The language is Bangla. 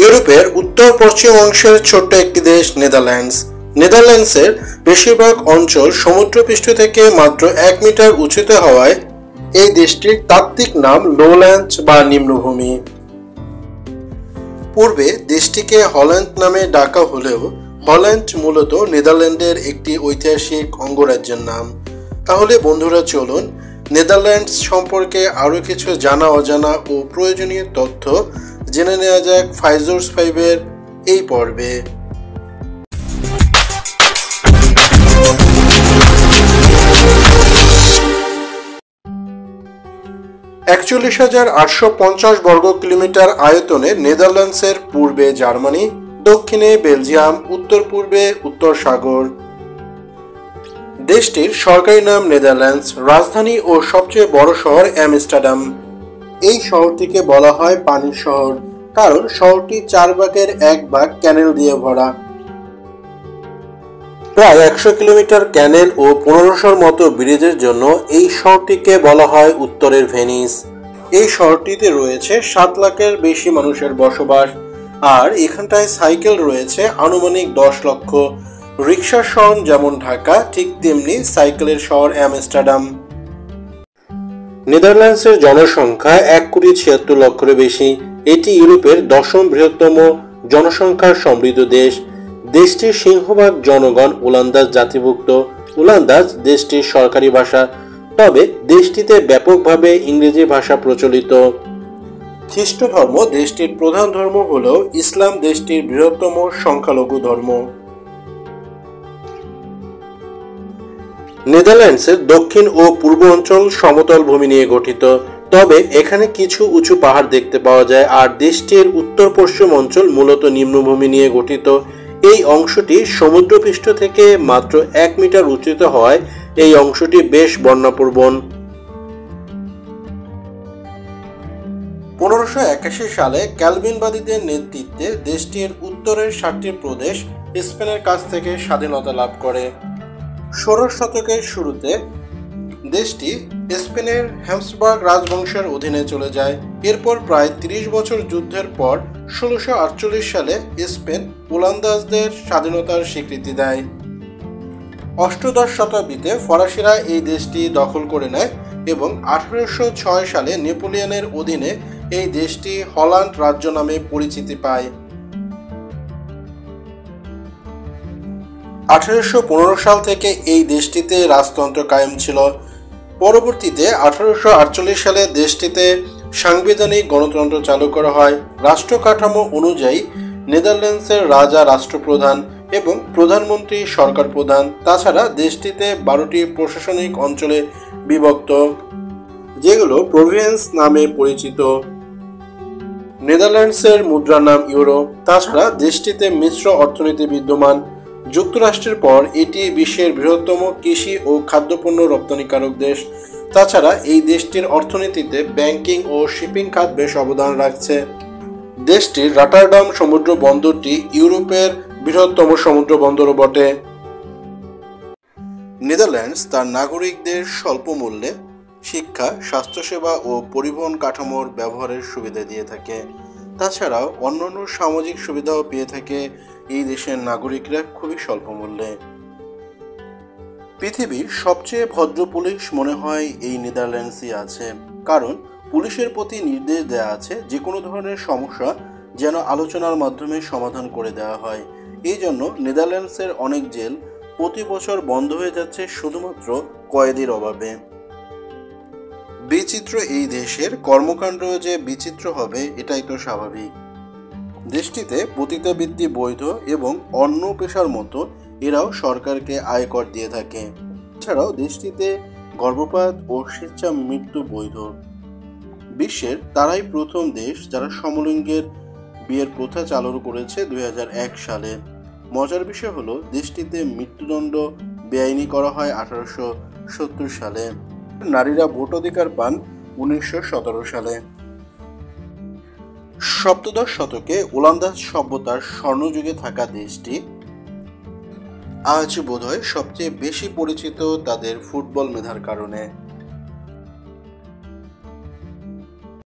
ইউরোপের উত্তর পশ্চিম অংশের ছোট্ট একটি দেশ নেদারল্যান্ডস। নেদারল্যান্ডসের বেশিরভাগ অঞ্চল সমুদ্রপৃষ্ঠ থেকে মাত্র 1 মিটার উঁচুতে হওয়ায় এই দেশটির তাত্ত্বিক নাম লোল্যান্ডস বা নিম্নভূমি। পূর্বে দেশটিকে হল্যান্ড নামে ডাকা হলেও হল্যান্ড মূলত নেদারল্যান্ডের একটি ঐতিহাসিক অঙ্গরাজ্যের নাম। তাহলে বন্ধুরা, চলুন নেদারল্যান্ডস সম্পর্কে আরও কিছু জানা অজানা ও প্রয়োজনীয় তথ্য জেনে নেওয়া যাক ফাইজোর্স 5-এর এই পর্বে। 41,850 বর্গ কিলোমিটার আয়তনে নেদারল্যান্ডসের পূর্বে জার্মানি, দক্ষিণে বেলজিয়াম, উত্তর পূর্বে উত্তর সাগর। দেশটির সরকারি নাম নেদারল্যান্ডস। রাজধানী ও সবচেয়ে বড় শহর আমস্টারডাম। এই শহরটিকে বলা হয় পানির শহর, কারণ শহরটি 4 ভাগের 1 ভাগ ক্যানেল দিয়ে ভরা। প্রায় 100 কিলোমিটার ক্যানেল ও 1500-র মতো ব্রিজের জন্য এই শহরটিকে বলা হয় উত্তরের ভেনিস। এই শহরটিতে রয়েছে 7 লাখের বেশি মানুষের বসবাস, আর এখানটায় সাইকেল রয়েছে আনুমানিক 10 লক্ষ। রিক্সার শহর যেমন ঢাকা, ঠিক তেমনি সাইকেলের শহর আমস্টারডাম। নেদারল্যান্ডসের জনসংখ্যা 1,76,00,000-এর বেশি। এটি ইউরোপের 10ম বৃহত্তম জনসংখ্যার সমৃদ্ধ দেশ। দেশটির সিংহভাগ জনগণ ওলন্দাজ জাতিভুক্ত। ওলন্দাজ দেশটির সরকারি ভাষা, তবে দেশটিতে ব্যাপকভাবে ইংরেজি ভাষা প্রচলিত। খ্রিস্ট ধর্ম দেশটির প্রধান ধর্ম হলেও ইসলাম দেশটির বৃহত্তম সংখ্যালঘু ধর্ম। নেদারল্যান্ডসের দক্ষিণ ও পূর্ব অঞ্চল সমতল ভূমি নিয়ে গঠিত, তবে এখানে কিছু উঁচু পাহাড় দেখতে পাওয়া যায়। আর দেশটির উত্তর পশ্চিম অঞ্চল মূলত নিম্নভূমি নিয়ে গঠিত। এই অংশটি সমুদ্রপৃষ্ঠ থেকে মাত্র 1 মিটার উঁচুতে হওয়ায় এই অংশটি বেশ বন্যাপ্রবণ। 1581 সালে ক্যালভিনবাদীদের নেতৃত্বে দেশটির উত্তরের 7টি প্রদেশ স্পেনের কাছ থেকে স্বাধীনতা লাভ করে। 16 শতকের শুরুতে দেশটি স্পেনের হ্যাবসবার্গ রাজবংশের অধীনে চলে যায়। এরপর প্রায় 30 বছর যুদ্ধের পর 1648 সালে স্পেন ওলন্দাজদের স্বাধীনতার স্বীকৃতি দেয়। অষ্টাদশ শতাব্দীতে ফরাসিরা এই দেশটি দখল করে নেয় এবং 1806 সালে নেপোলিয়নের অধীনে এই দেশটি হল্যান্ড রাজ্য নামে পরিচিতি পায়। 1815 সাল থেকে এই দেশটিতে রাজতন্ত্র কায়েম ছিল। পরবর্তীতে 1848 সালে দেশটিতে সাংবিধানিক গণতন্ত্র চালু করা হয়। রাষ্ট্র কাঠামো অনুযায়ী নেদারল্যান্ডসের রাজা রাষ্ট্রপ্রধান এবং প্রধানমন্ত্রী সরকার প্রধান। তাছাড়া দেশটিতে 12টি প্রশাসনিক অঞ্চলে বিভক্ত, যেগুলো প্রভিন্স নামে পরিচিত। নেদারল্যান্ডসের মুদ্রার নাম ইউরো। তাছাড়া দেশটিতে মিশ্র অর্থনীতি বিদ্যমান। যুক্তরাষ্ট্রের পর এটি বিশ্বের বৃহত্তম কৃষি ও খাদ্যপণ্য রপ্তানিকারক দেশ। তাছাড়া এই দেশটির অর্থনীতিতে ব্যাংকিং ও শিপিং খাত বেশ অবদান রাখছে। দেশটির রটারডাম সমুদ্র বন্দরটি ইউরোপের বৃহত্তম সমুদ্র বন্দরও বটে। নেদারল্যান্ডস তার নাগরিকদের স্বল্প মূল্যে শিক্ষা, স্বাস্থ্যসেবা ও পরিবহন কাঠামোর ব্যবহারের সুবিধা দিয়ে থাকে। তাছাড়াও অন্যান্য সামাজিক সুবিধাও পেয়ে থাকে এই দেশের নাগরিকরা খুবই স্বল্প মূল্যে। পৃথিবীর সবচেয়ে ভদ্র পুলিশ মনে হয় এই নেদারল্যান্ডসই আছে, কারণ পুলিশের প্রতি নির্দেশ দেওয়া আছে যে কোনো ধরনের সমস্যা যেন আলোচনার মাধ্যমে সমাধান করে দেওয়া হয়। এই জন্য নেদারল্যান্ডসের অনেক জেল প্রতি বছর বন্ধ হয়ে যাচ্ছে শুধুমাত্র কয়েদির অভাবে। বিচিত্র এই দেশের কর্মকাণ্ড যে বিচিত্র হবে এটাই তো স্বাভাবিক। দেশটিতে পতিতাবৃত্তি বৈধ এবং অন্য পেশার মতো এরাও সরকারকে আয়কর দিয়ে থাকে। এছাড়াও দেশটিতে গর্ভপাত ও স্বেচ্ছা মৃত্যু বৈধ। বিশ্বের তারাই প্রথম দেশ যারা সমলিঙ্গের বিয়ের প্রথা চালু করেছে 2001 সালে। মজার বিষয় হলো দেশটিতে মৃত্যুদণ্ড বেআইনি করা হয় 1870 সালে। নারীরা ভোটাধিকার পান 1917 সালে। সপ্তদশ শতকে ওলন্দাজ সভ্যতার স্বর্ণযুগে থাকা দেশটি আজ বোধহয় সবচেয়ে বেশি পরিচিত তাদের ফুটবল মেধার কারণে।